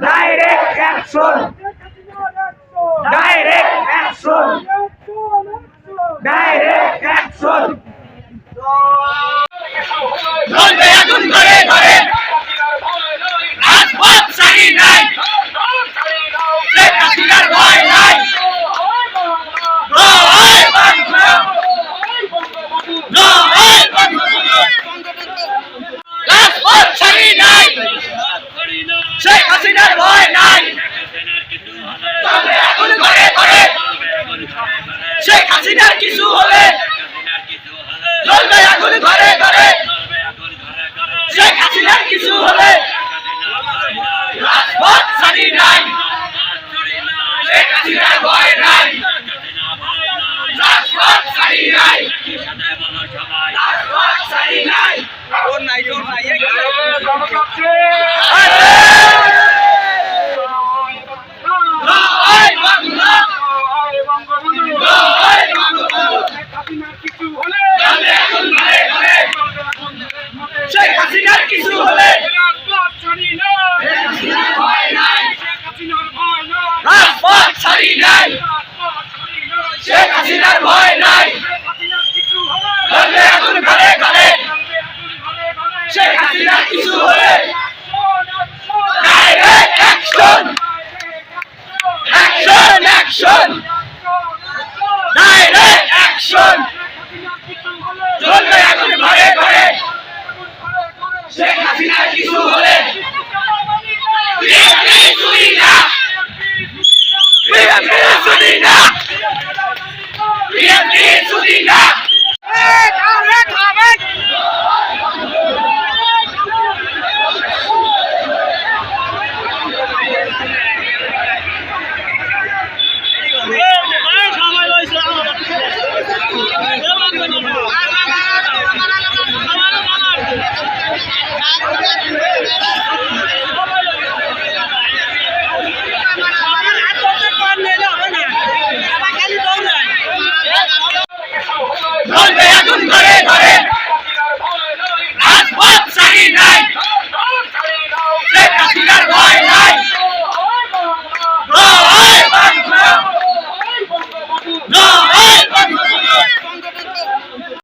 Direct action, direct action, direct action. জ্বলবে আগুন ঘরে ঘরে, রাজপথ ছাড়ি নাই, শেখ হাসিনার ভয় নাই। জয় বাংলা, জয় বঙ্গবন্ধু, রাজপথ ছাড়ি নাই, শেখ হাসিনার ভয় নাই। জ্বলবে আগুন ঘরে ঘরে, শেখ হাসিনার কিছু হলে, জ্বলবে আগুন ঘরে ঘরে, শেখ হাসিনার কিছু হলে, রাজপথ ছাড়ি নাই, শেখ হাসিনার ভয় নাই, রাজপথ ছাড়ি নাই, রাজপথ ছাড়ি নাই। জোর নাই, জোর নাই, জয় বাংলা, জয় বঙ্গবন্ধু, শেখ হাসিনার কিছু হলে, রাজপথ ছাড়ি নাই, শেখ হাসিনার ভয় নাই। জ্বলবে আগুন ঘরে ঘরে, শেখ হাসিনার কিছু হলে,